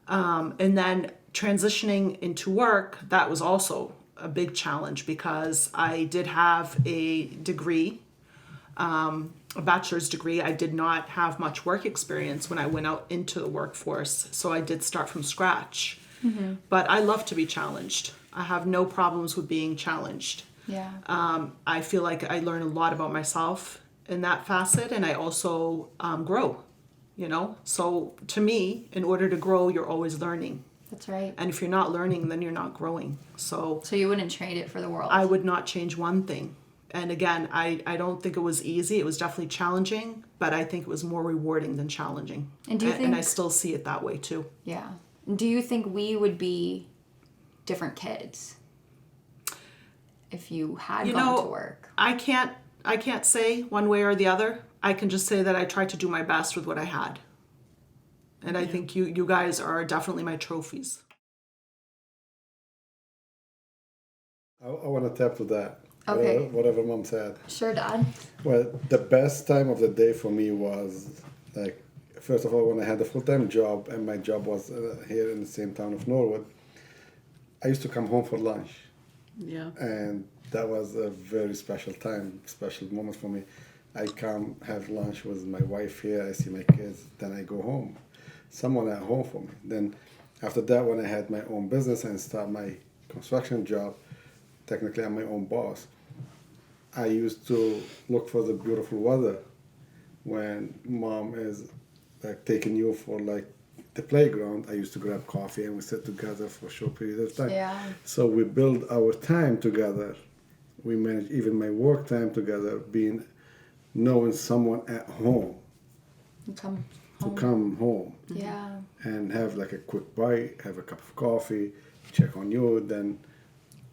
And then transitioning into work, that was also a big challenge because I did have a degree, a bachelor's degree. I did not have much work experience when I went out into the workforce, so I did start from scratch. Mm-hmm. But I love to be challenged. I have no problems with being challenged. Yeah. I feel like I learn a lot about myself in that facet, and I also grow, So to me, in order to grow, you're always learning. That's right. And if you're not learning, then you're not growing. So you wouldn't trade it for the world? I would not change one thing. And again, I don't think it was easy. It was definitely challenging, but I think it was more rewarding than challenging. And do you think... And I still see it that way too. Yeah. Do you think we would be different kids if you had gone to work? I can't say one way or the other. I can just say that I tried to do my best with what I had. And I think you guys are definitely my trophies. I want to tap to that. Okay. Whatever Mom said. Sure, Dad. Well, the best time of the day for me was, like, first of all, when I had a full-time job and my job was here in the same town of Norwood, I used to come home for lunch. Yeah. And that was a very special time, special moment for me. I come have lunch with my wife here, I see my kids, then I go home. Someone at home for me. Then after that, when I had my own business and start my construction job, technically I'm my own boss. I used to look for the beautiful weather when Mom is like taking you for like the playground. I used to grab coffee and we sit together for a short period of time. Yeah. So we build our time together We manage even my work time together, knowing someone at home Come to home. come home Yeah. and have like a quick bite, have a cup of coffee, check on you, then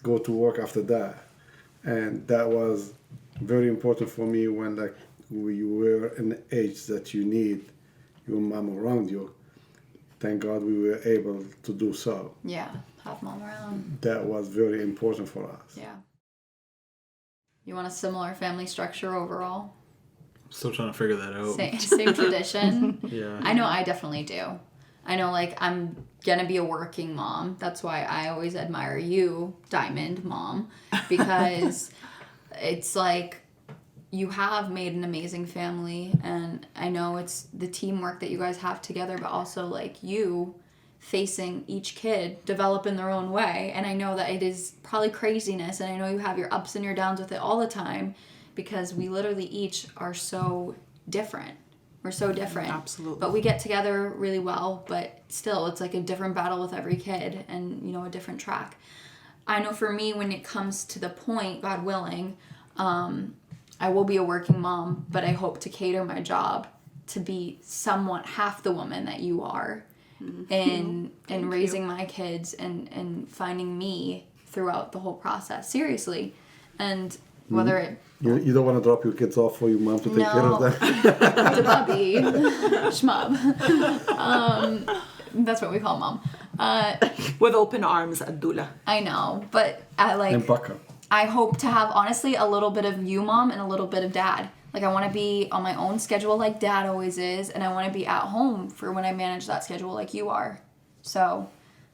go to work after that. And that was very important for me when like we were in the age that you need your mom around you. Thank God we were able to do so. Yeah. Have mom around. That was very important for us. Yeah. You want a similar family structure overall? Still trying to figure that out. Same tradition? Yeah. I know I definitely do. I know, like, I'm gonna be a working mom. That's why I always admire you, Diamond Mom, because it's like you have made an amazing family, and I know it's the teamwork that you guys have together, but also, like, you facing each kid, develop in their own way. And I know that it is probably craziness, and I know you have your ups and your downs with it all the time, because we literally each are so different. We're so different. Absolutely. But we get together really well, but still it's like a different battle with every kid and, you know, a different track. I know for me, when it comes to the point, God willing, I will be a working mom, but I hope to cater my job to be somewhat half the woman that you are in raising my kids and finding me throughout the whole process. Seriously. And whether it You don't want to drop your kids off for your mom to take care of them? to Bubby, Schmub. That's what we call mom. With open arms, Abdullah. I know, but And Baka. I hope to have, honestly, a little bit of you, Mom, and a little bit of Dad. Like, I want to be on my own schedule like Dad always is, and I want to be at home for when I manage that schedule like you are. So,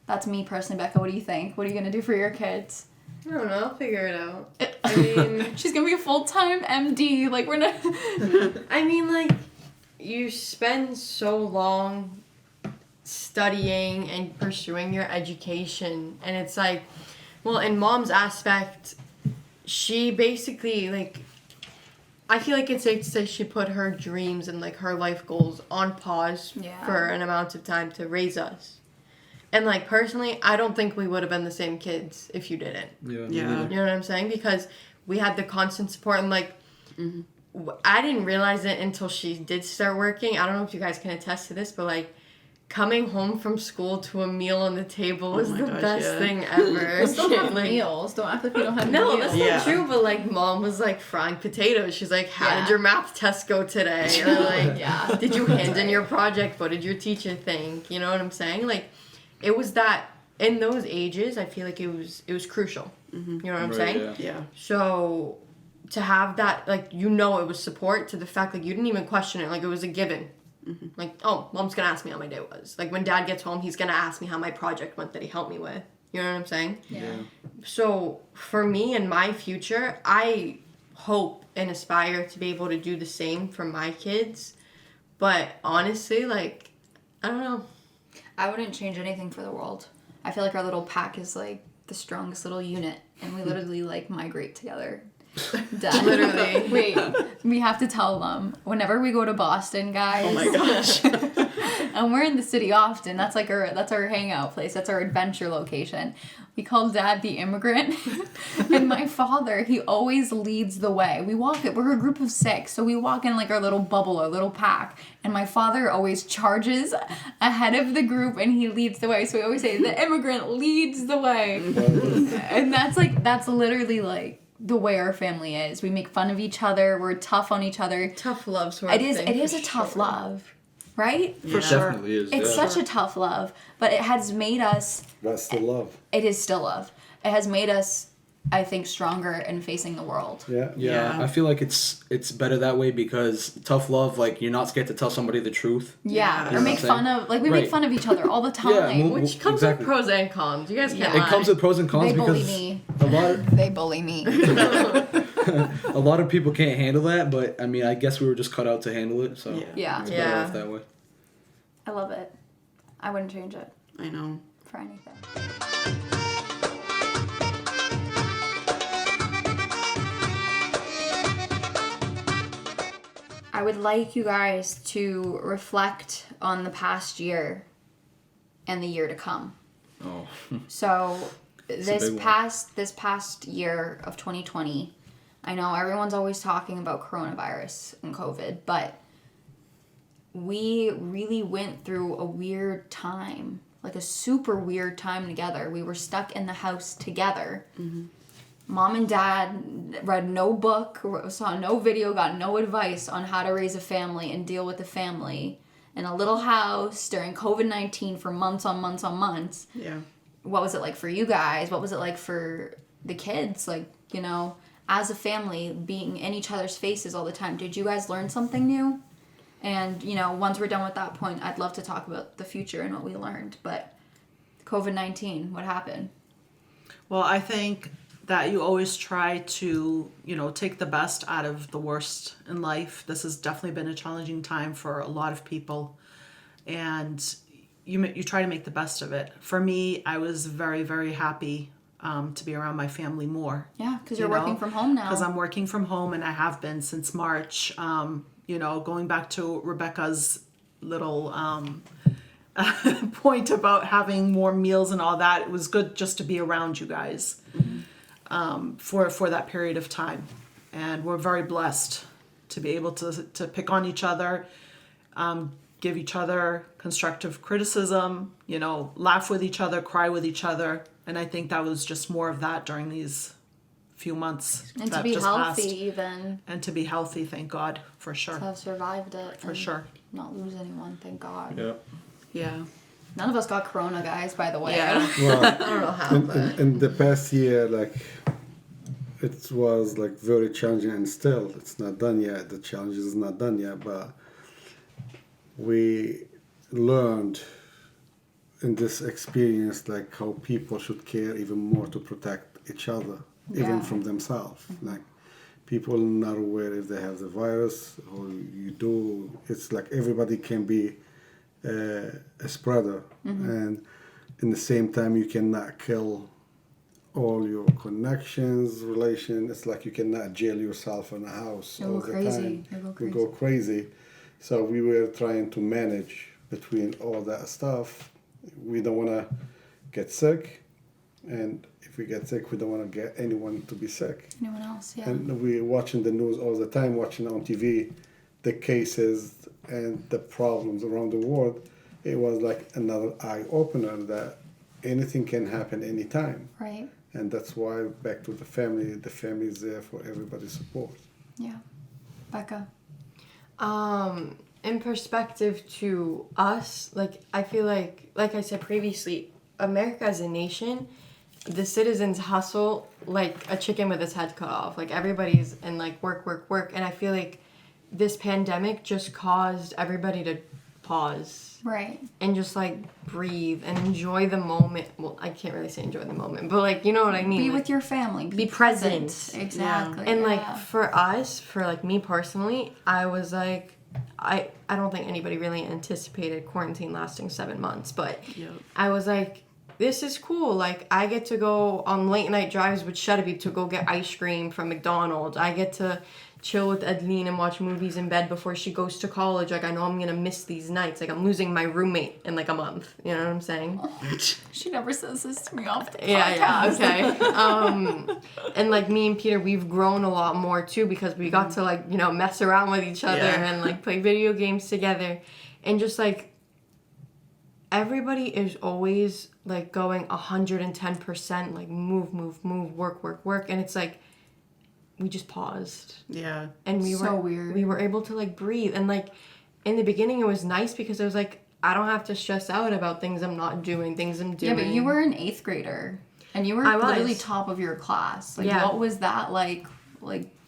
that's me personally. Becca, what do you think? What are you going to do for your kids? I don't know. I'll figure it out. I mean, She's going to be a full-time MD. Like, we're not... I mean, like, you spend so long studying and pursuing your education, and it's like, well, in Mom's aspect, she basically, like, I feel like it's safe to say she put her dreams and, like, her life goals on pause Yeah. for an amount of time to raise us. And, like, personally, I don't think we would have been the same kids if you didn't. Yeah. Yeah. You know what I'm saying? Because we had the constant support, and, like, I didn't realize it until she did start working. I don't know if you guys can attest to this, but, like, coming home from school to a meal on the table was my the gosh, best yeah. thing ever. We still have Like, meals. Don't act like we don't have no, meals. that's Yeah. not true, but, like, Mom was, like, frying potatoes. She's like, how Yeah. did your math test go today? Or, like, Yeah. did you hand in your project? What did your teacher think? You know what I'm saying? Like, it was that, in those ages, I feel like it was crucial. You know what I'm Right, saying? yeah. Yeah. So to have that, like, you know, it was support to the fact, like, you didn't even question it. Like, it was a given. Like, oh, Mom's gonna ask me how my day was. Like, when Dad gets home, he's gonna ask me how my project went that he helped me with. You know what I'm saying? Yeah. So for me and my future, I hope and aspire to be able to do the same for my kids. But honestly, like, I don't know. I wouldn't change anything for the world. I feel like our little pack is like the strongest little unit, and we literally like migrate together. Dad. Literally. Wait, we have to tell them whenever we go to Boston, guys. Oh my gosh. And we're in the city often. That's like that's our hangout place. That's our adventure location. We call Dad the immigrant, and my father, he always leads the way. We're a group of 6, so we walk in like our little bubble, our little pack, and my father always charges ahead of the group, and he leads the way. So we always say the immigrant leads the way, and that's literally like the way our family is. We make fun of each other. We're tough on each other. Tough love sort of It thing. is for a tough sure. love, right? For It sure. definitely is. It's yeah. such a tough love, but it has made us, That's the love. it is still love. It has made us, I think, stronger in facing the world. Yeah. Yeah, Yeah. I feel like it's better that way because tough love, like you're not scared to tell somebody the truth. Yeah, Yeah. or make Same. fun of, like, we make Right. fun of each other all the time. Yeah, Which comes Exactly. with pros and cons. You guys can't Yeah. It lie. comes with pros and cons They bully because me. a They bully me. lot of people can't handle that, but I mean, I guess we were just cut out to handle it, so Yeah. Yeah, it's Yeah. better off that way. I love it. I wouldn't change it I know. for anything. I would like you guys to reflect on the past year and the year to come. Oh, So, this big one. this past year of 2020, I know everyone's always talking about coronavirus and COVID, but we really went through a weird time, like a super weird time together. We were stuck in the house together. Mom and dad read no book, saw no video, got no advice on how to raise a family and deal with a family in a little house during COVID-19 for months on months on months. Yeah. What was it like for you guys? What was it like for the kids? Like, you know, as a family, being in each other's faces all the time. Did you guys learn something new? And, you know, once we're done with that point, I'd love to talk about the future and what we learned. But COVID-19, what happened? Well, I think that you always try to, you know, take the best out of the worst in life. This has definitely been a challenging time for a lot of people. And you try to make the best of it. For me, I was very, very happy to be around my family more. Yeah, because you're working from home now. Because I'm working from home, and I have been since March. You know, going back to Rebecca's little point about having more meals and all that, it was good just to be around you guys for that period of time. And we're very blessed to be able to pick on each other, give each other constructive criticism, you know, laugh with each other, cry with each other. And I think that was just more of that during these few months and that to be just healthy passed. even. And to be healthy, thank God, for sure. To have survived it. For sure. Not lose anyone, thank God. Yeah. Yeah. None of us got corona, guys, by the way. Yeah. Well, I don't know how. in the past year, like, it was like very challenging, and still it's not done yet. The challenge is not done yet, but we learned in this experience like how people should care even more to protect each other, even Yeah. from themselves. Like, people are not aware if they have the virus or you do. It's like everybody can be a spreader, and in the same time you cannot kill all your connections, relation. It's like you cannot jail yourself in a house You'll all go the crazy. time. You'll go You crazy. go crazy. So we were trying to manage between all that stuff. We don't want to get sick, and if we get sick, we don't want to get anyone to be sick. Anyone else? Yeah. And we're watching the news all the time, watching on TV, the cases and the problems around the world. It was like another eye opener that anything can happen anytime. Right. And that's why, back to the family is there for everybody's support. Yeah. Becca. In perspective to us, like, I feel like I said previously, America as a nation, the citizens hustle like a chicken with its head cut off. Like, everybody's in like work. And I feel like this pandemic just caused everybody to pause Right. and just like breathe and enjoy the moment. Well, I can't really say enjoy the moment, but like, you know what I mean? Be Like, with your family. be present. Exactly. and like yeah. for us, for like me personally, I was like, I don't think anybody really anticipated quarantine lasting 7 months, but Yep. I was like, this is cool. Like, I get to go on late night drives with Shadabi to go get ice cream from McDonald's. I get to chill with Adeline and watch movies in bed before she goes to college. Like, I know I'm gonna miss these nights. Like, I'm losing my roommate in like a month. You know what I'm saying? She never says this to me off the Yeah, podcast. okay. And like me and Peter, we've grown a lot more too because we got to like, you know, mess around with each other Yeah. and like play video games together. And just like everybody is always like going 110%, like move, work. And it's like we just paused. Yeah. And we So were weird. we were able to like breathe. And like in the beginning it was nice because it was like I don't have to stress out about things I'm not doing, things I'm doing. Yeah, but you were an 8th grader. And you were I was. literally top of your class. Like, Yeah. what was that like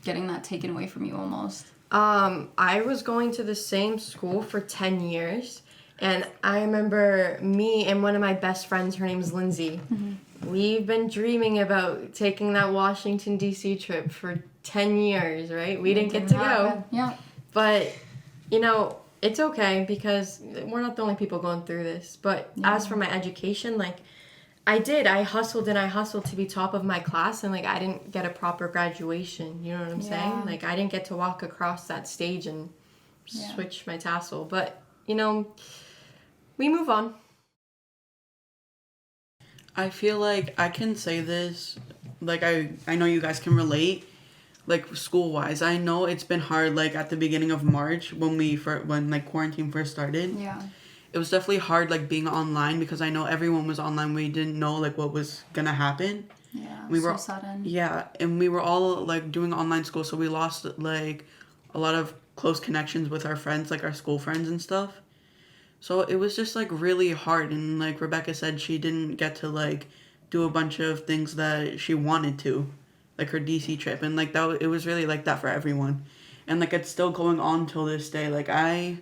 getting that taken away from you almost? I was going to the same school for 10 years, and I remember me and one of my best friends, her name's Lindsay, we've been dreaming about taking that Washington, D.C. trip for 10 years, right? We didn't get to go, Yeah. but, you know, it's okay because we're not the only people going through this. But as for my education, like, I hustled to be top of my class, and like I didn't get a proper graduation. You know what I'm Yeah. saying? Like I didn't get to walk across that stage and switch my tassel. But you know, we move on. I feel like I can say this, like I know you guys can relate, like school wise. I know it's been hard, like at the beginning of March when when like quarantine first started. Yeah. It was definitely hard, like being online, because I know everyone was online. We didn't know like what was gonna happen. Yeah. We So were sudden. Yeah, and we were all like doing online school, so we lost like a lot of close connections with our friends, like our school friends and stuff. So it was just like really hard, and like Rebecca said, she didn't get to like do a bunch of things that she wanted to, like her DC trip, and like it was really like that for everyone, and like it's still going on till this day. Like I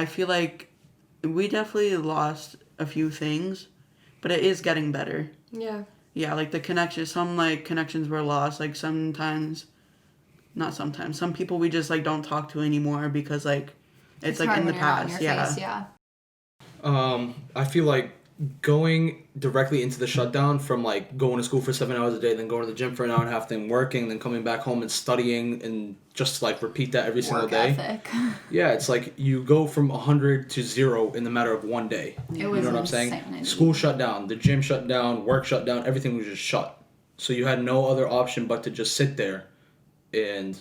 feel like we definitely lost a few things, but it is getting better. Yeah. Yeah, like the connections, some like connections were lost. Like sometimes, not sometimes, some people we just like don't talk to anymore because like it's like hard in the when you're not in past. your Yeah. face, yeah. I feel like going directly into the shutdown from like going to school for 7 hours a day, then going to the gym for an hour and a half, then working, then coming back home and studying, and just like repeat that every single Work day. ethic. Yeah, it's like you go from 100 to 0 in the matter of one day. It You was know what I'm saying? insanity. School shut down, the gym shut down, work shut down, everything was just shut. So you had no other option but to just sit there and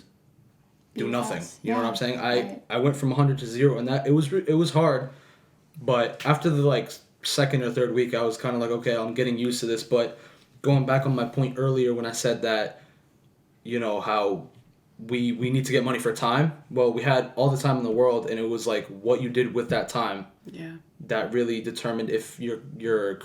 do nothing. You know what Yeah, I'm saying? right. I went from 100 to 0, and that it was hard. But after the like second or third week, I was kind of like, okay, I'm getting used to this. But going back on my point earlier when I said that, you know, how we need to get money for time. Well, we had all the time in the world, and it was like what you did with that time Yeah. that really determined if your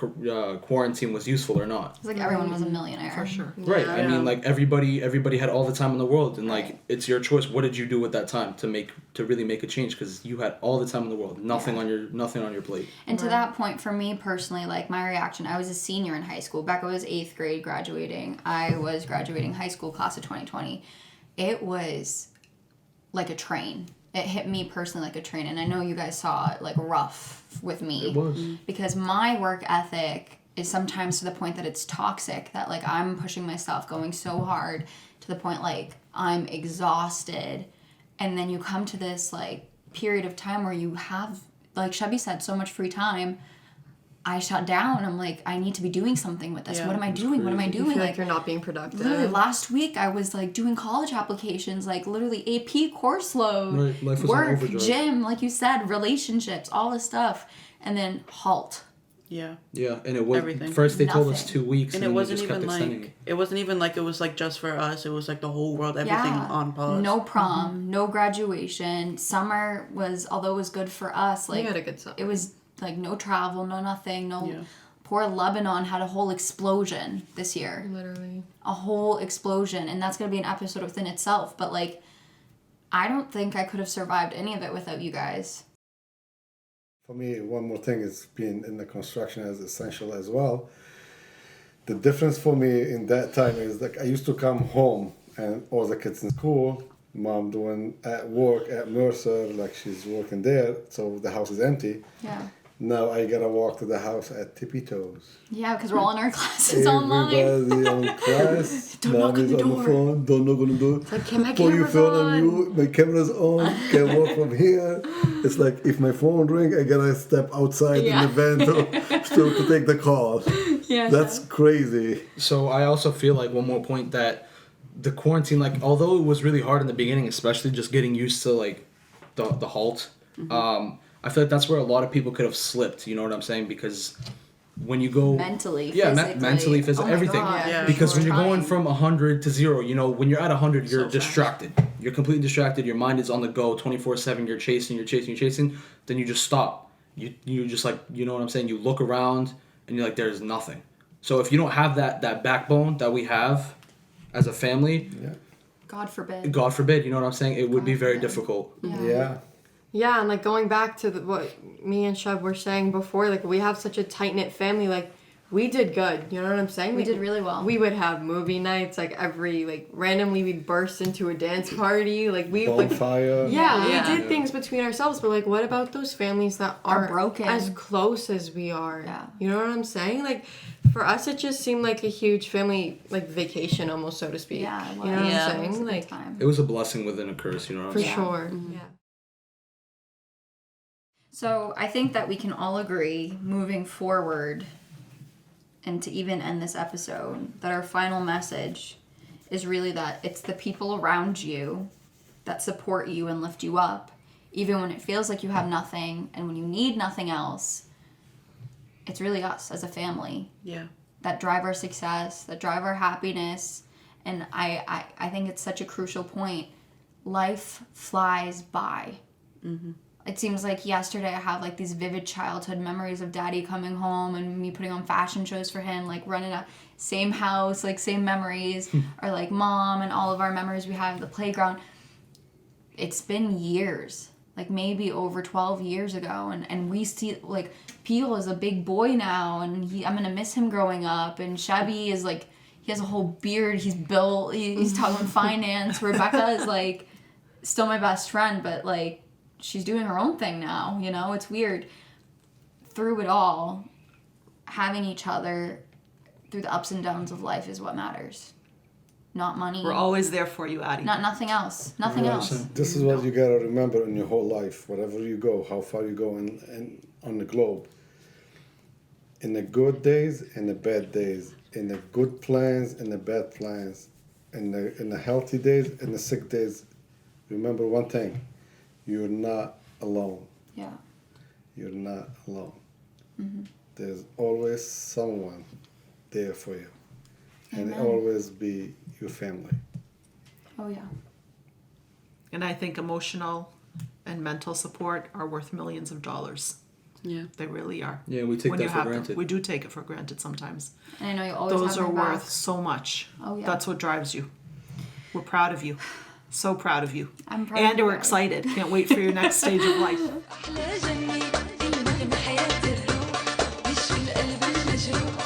quarantine was useful or not. It's like everyone was a millionaire. For sure. Right. I Yeah. mean, like everybody had all the time in the world, and like Right. it's your choice. What did you do with that time to really make a change? Because you had all the time in the world, nothing on your plate. And to that point, for me personally, like my reaction, I was a senior in high school. Becca was 8th grade graduating. I was graduating high school class of 2020. It was like a train. It hit me personally like a train. And I know you guys saw it like rough with me. It was. Because my work ethic is sometimes to the point that it's toxic, that like I'm pushing myself, going so hard to the point like I'm exhausted. And then you come to this like period of time where you have, like Shelby said, so much free time. I shut down. I'm like, I need to be doing something with this. Yeah, what am I doing? What am I You doing? feel like you're not being productive. Literally last week I was like doing college applications, like literally AP course load, Right, life was on work, overdrive. gym, like you said, relationships, all this stuff, and then halt. Yeah. Yeah, and it was Everything. first they told us Nothing. 2 weeks, And and it then wasn't they just kept even extending like it was like just for us. It was like the whole world, everything Yeah. on pause. No prom, no graduation. Summer was, although it was good for us, like You had a good summer. it was like no travel, no nothing, no. Yeah. Poor Lebanon had a whole explosion this year. Literally. A whole explosion, and that's gonna be an episode within itself. But like, I don't think I could have survived any of it without you guys. For me, one more thing is being in the construction is essential as well. The difference for me in that time is like I used to come home and all the kids in school, mom doing at work at Mercer, like she's working there, so the house is empty. Yeah. Now I gotta walk to the house at tippy toes. Yeah, because we're all in our classes online. Everybody on class, Don't knock on mom is the on the door. phone, don't knock on the door. Like, can my Put your camera's phone on on? mute, my camera's on, can walk from here. It's like if my phone ring, I gotta step outside Yeah. in the van to take the call. Yeah. That's crazy. So I also feel like one more point that the quarantine, like although it was really hard in the beginning, especially just getting used to like the halt, I feel like that's where a lot of people could have slipped. You know what I'm saying? Because when you go Mentally, yeah, physically. mentally, physically, Oh my everything. God, Yeah. for Because sure. when you're going Trying. from 100 to 0, you know, when you're at 100, you're So fast. distracted. You're completely distracted. Your mind is on the go 24/7. You're chasing. Then you just stop. You just like, you know what I'm saying? You look around and you're like, there's nothing. So if you don't have that backbone that we have as a family, Yeah. God forbid. God forbid, you know what I'm saying? It would be God very forbid. difficult. Yeah. Yeah, and like going back to what me and Shub were saying before, like we have such a tight knit family. Like we did good. You know what I'm saying? We Like, did really well. We would have movie nights like randomly we'd burst into a dance party. Like we like Bonfire. yeah, Yeah. we did things between ourselves, but like what about those families that Are aren't broken. as close as we are? Yeah. You know what I'm saying? Like for us it just seemed like a huge family like vacation almost, so to speak. Yeah, it was. You know what It I'm was a saying? good Like time. It was a blessing within a curse, you know what for I'm saying? sure. Mm-hmm. Yeah. So I think that we can all agree, moving forward, and to even end this episode, that our final message is really that it's the people around you that support you and lift you up, even when it feels like you have nothing and when you need nothing else. It's really us as a family. Yeah. That drive our success, that drive our happiness. And I think it's such a crucial point. Life flies by. Mm-hmm. It seems like yesterday I have like these vivid childhood memories of Daddy coming home and me putting on fashion shows for him, like running a same house, like same memories, or like Mom and all of our memories we have at the playground. It's been years, like maybe over 12 years ago, and we see like Peel is a big boy now, and I'm gonna miss him growing up, and Shabby is like, he has a whole beard, he's built, he's talking finance. Rebecca is like still my best friend, but like she's doing her own thing now, you know. It's weird. Through it all, having each other through the ups and downs of life is what matters, not money. We're always there for you, Addie. Nothing else. Nothing else. This is what you gotta remember in your whole life, wherever you go, how far you go in on the globe. In the good days and the bad days, in the good plans and the bad plans, in the healthy days and the sick days, remember one thing: you're not alone. Yeah. You're not alone. Mm-hmm. There's always someone there for you, and Amen. always be your family. Oh yeah. And I think emotional and mental support are worth millions of dollars. Yeah. They really are. Yeah, we take When that you for have them. granted. We do take it for granted sometimes. And I know you always Those have are my back. worth so much. Oh, yeah. That's what drives you. We're proud of you. So proud of you. I'm proud And of you we're guys. excited. Can't wait for your next stage of life. أحلى جنة النغمة حياة الروح يشفي القلب المجروح.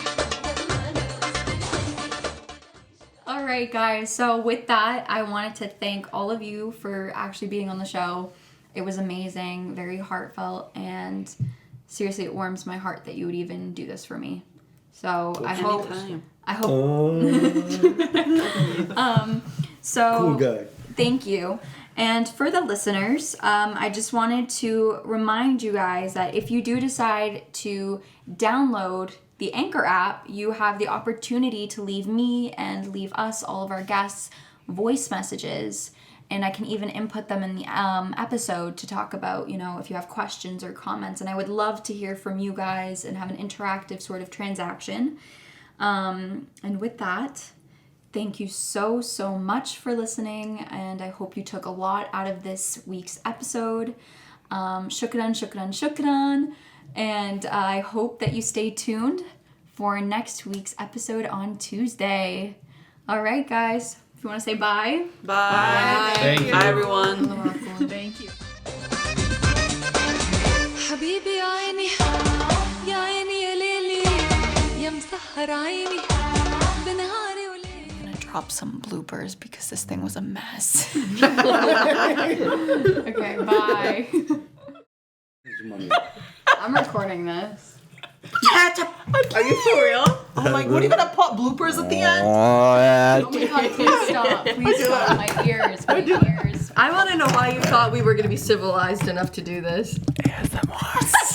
All right, guys. So with that, I wanted to thank all of you for actually being on the show. It was amazing, very heartfelt, and seriously, it warms my heart that you would even do this for me. So I hope. Anytime. I hope. Oh, So cool guy. thank you. And for the listeners, I just wanted to remind you guys that if you do decide to download the Anchor app, you have the opportunity to leave me and leave us, all of our guests, voice messages. And I can even input them in the episode to talk about, you know, if you have questions or comments. And I would love to hear from you guys and have an interactive sort of transaction. And with that, thank you so, so much for listening, and I hope you took a lot out of this week's episode. Shukran, shukran, shukran. And I hope that you stay tuned for next week's episode on Tuesday. All right, guys. If you want to say bye. Bye. Thank you. Bye, everyone. Thank you. حبيبي يا عيني يا عيني يا ليلي يا مسهر عيني بنهاري وليلي. I'm gonna drop some bloopers because this thing was a mess. Okay, bye. I'm recording this. Are you for real? I'm like, what are you going to put bloopers at the end? Oh my god, please stop. Please stop. My ears. My ears. I want to know why you thought we were going to be civilized enough to do this. ASMR.